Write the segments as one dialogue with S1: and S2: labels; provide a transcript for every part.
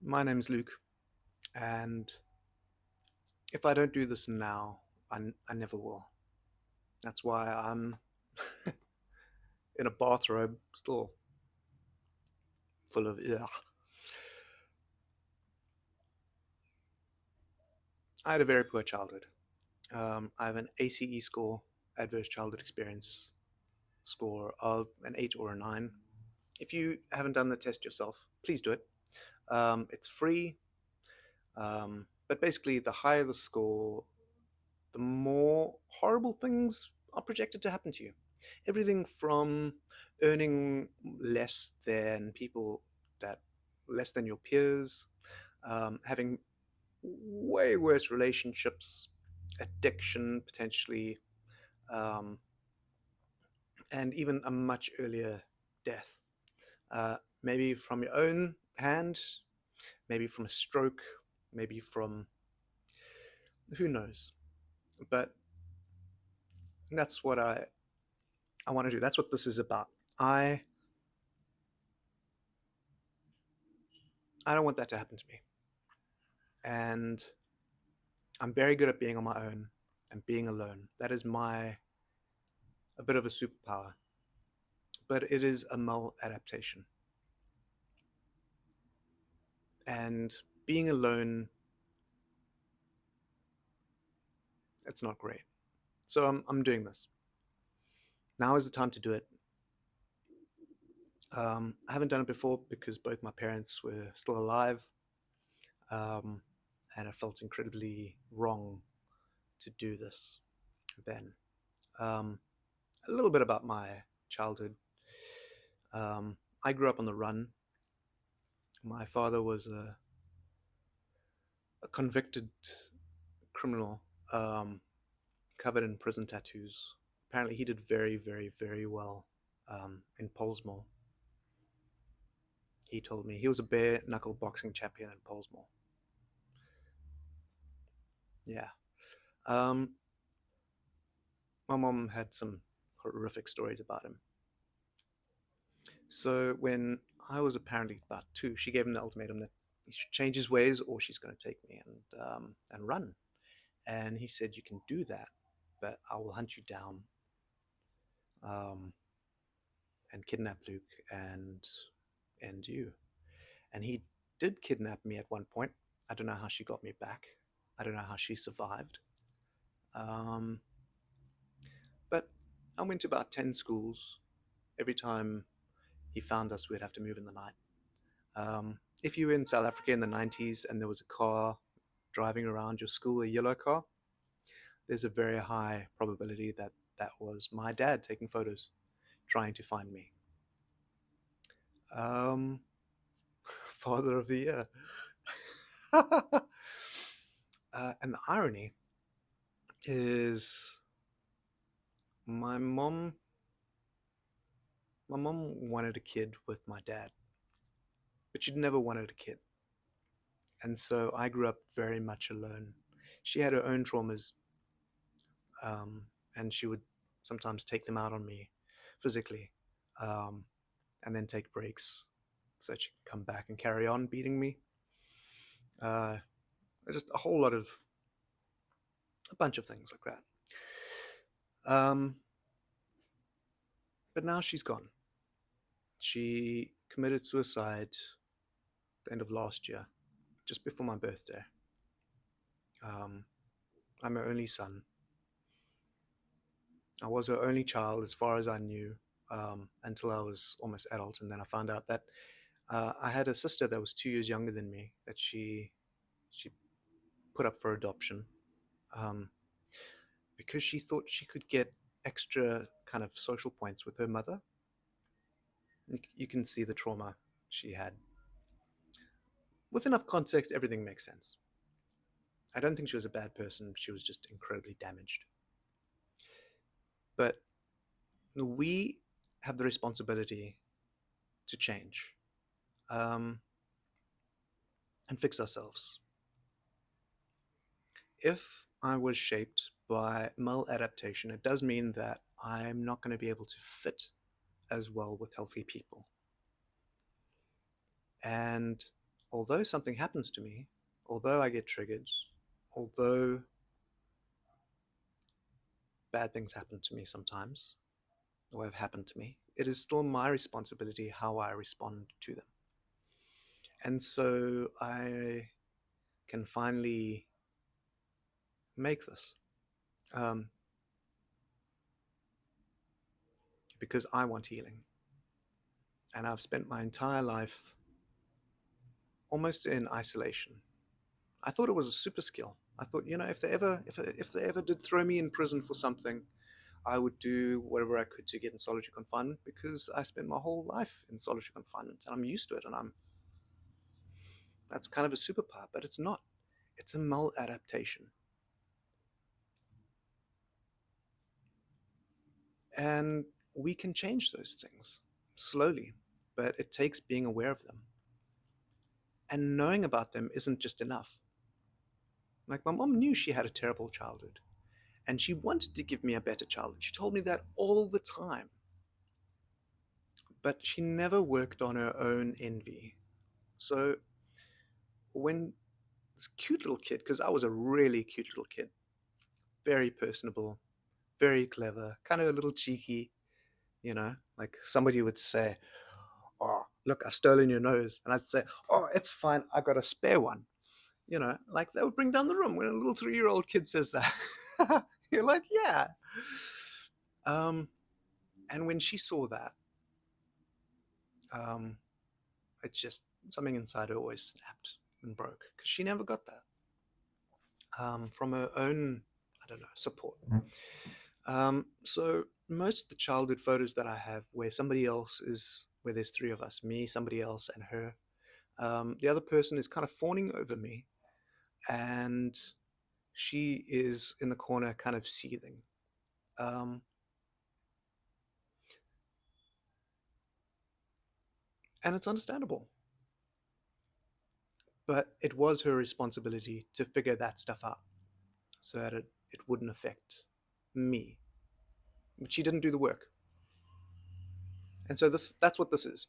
S1: My name's Luke, and if I don't do this now, I never will. That's why I'm in a bathrobe, still full of ugh. I had a very poor childhood. I have an ACE score, Adverse Childhood Experience score, of an 8 or a 9. If you haven't done the test yourself, please do it. It's free, but basically, the higher the score, the more horrible things are projected to happen to you. Everything from earning less than people that less than your peers, having way worse relationships, addiction potentially, um, and even a much earlier death. Maybe from your own hand, maybe from a stroke, maybe from who knows. But that's what I want to do. That's what this is about. I I don't want that to happen to me. And I'm very good at being on my own and being alone. That is my a bit of a superpower. But it is a maladaptation. And being alone, it's not great. So I'm doing this. Now is the time to do it. I haven't done it before because both my parents were still alive, um, and it felt incredibly wrong to do this then. Um, a little bit about my childhood. I grew up on the run. My father was a convicted criminal, covered in prison tattoos. Apparently, he did very, very, very well in Pollsmoor. He told me he was a bare knuckle boxing champion in Pollsmoor. Yeah. Um, my mom had some horrific stories about him. So when I was apparently about 2, she gave him the ultimatum that he should change his ways or she's going to take me and run. And he said, "You can do that, but I will hunt you down um, and kidnap Luke and you." And he did kidnap me at one point. I don't know how she got me back. I don't know how she survived. Um, but I went to about 10 schools. Every time he found us, we'd have to move in the night. If you were in South Africa in the 90s and there was a car driving around your school, a yellow car, there's a very high probability that that was my dad taking photos, trying to find me. Um, Father of the Year. And the irony is my mom my mom wanted a kid with my dad, but she'd never wanted a kid. And so I grew up very much alone. She had her own traumas, um, and she would sometimes take them out on me physically, um, and then take breaks so that she could come back and carry on beating me. Uh, just a bunch of things like that. But now she's gone. She committed suicide the end of last year, just before my birthday. Um, I'm her only son. I was her only child as far as I knew, until I was almost adult, and then I found out that I had a sister that was 2 years younger than me that she put up for adoption, um, because she thought she could get extra kind of social points with her mother. You can see the trauma she had. With enough context, everything makes sense. I don't think she was a bad person. She was just incredibly damaged. But we have the responsibility to change, um, and fix ourselves. If I was shaped by maladaptation, it does mean that I'm not going to be able to fit as well with healthy people. And although something happens to me, although I get triggered, although bad things happen to me sometimes, or have happened to me, it is still my responsibility how I respond to them. And so I can finally make this because I want healing. And I've spent my entire life almost in isolation. I thought it was a super skill. I thought, if they ever did throw me in prison for something, I would do whatever I could to get in solitary confinement, because I spent my whole life in solitary confinement and I'm used to it, and that's kind of a superpower, but it's not. It's a maladaptation. And we can change those things slowly, but it takes being aware of them. And knowing about them isn't just enough. Like, my mom knew she had a terrible childhood, and she wanted to give me a better childhood. She told me that all the time. But she never worked on her own envy. So when this cute little kid, because I was a really cute little kid, very personable, very clever, kind of a little cheeky, like somebody would say, "Oh, look, I've stolen your nose." And I'd say, "Oh, it's fine, I got a spare one." Like that would bring down the room when a little 3-year-old kid says that. You're like, yeah. And when she saw that, it just, something inside her always snapped and broke, because she never got that from her own, I don't know, support. So most of the childhood photos that I have where somebody else is, where there's three of us, me, somebody else, and her, the other person is kind of fawning over me, and she is in the corner kind of seething. And it's understandable. But it was her responsibility to figure that stuff out so that it wouldn't affect me. But she didn't do the work. And so that's what this is.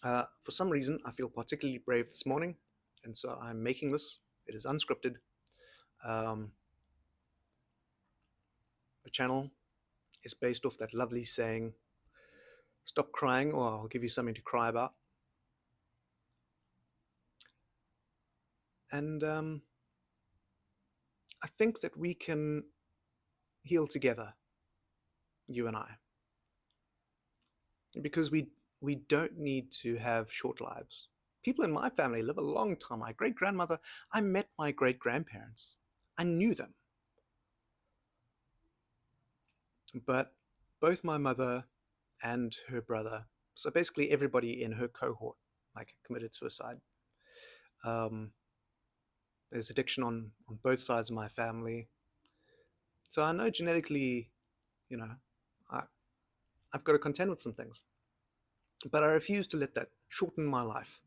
S1: For some reason, I feel particularly brave this morning, and so I'm making this. It is unscripted. The channel is based off that lovely saying, "Stop crying or I'll give you something to cry about." And I think that we can heal together, you and I, because we don't need to have short lives. People in my family live a long time. My great-grandmother, I met my great-grandparents. I knew them. But both my mother and her brother, so basically everybody in her cohort, like, committed suicide. There's addiction on both sides of my family. So I know genetically, you know, I've got to contend with some things. But I refuse to let that shorten my life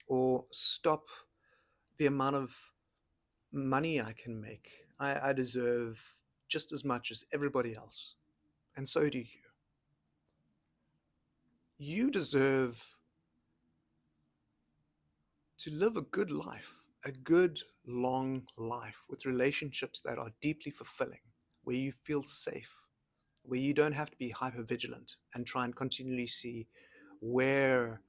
S1: or stop the amount of money I can make. I deserve just as much as everybody else. And so do you. You deserve to live a good life, a good, long life with relationships that are deeply fulfilling, where you feel safe, where you don't have to be hyper vigilant and try and continually see where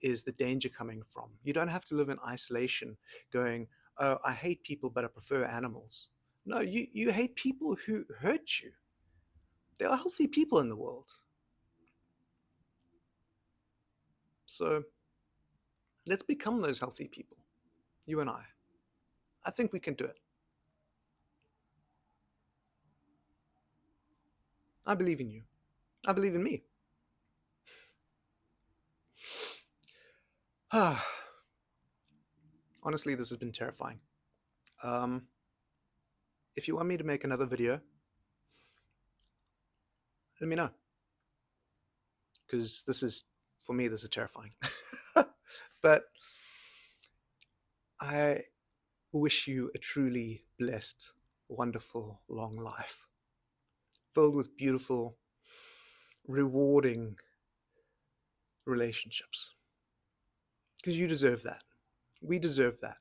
S1: is the danger coming from. You don't have to live in isolation going, "Oh, I hate people, but I prefer animals." No, you hate people who hurt you. There are healthy people in the world. So let's become those healthy people, you and I. I think we can do it. I believe in you. I believe in me. Honestly, this has been terrifying. If you want me to make another video, let me know. Because for me, this is terrifying. But I wish you a truly blessed, wonderful, long life, filled with beautiful, rewarding relationships. because you deserve that. We deserve that.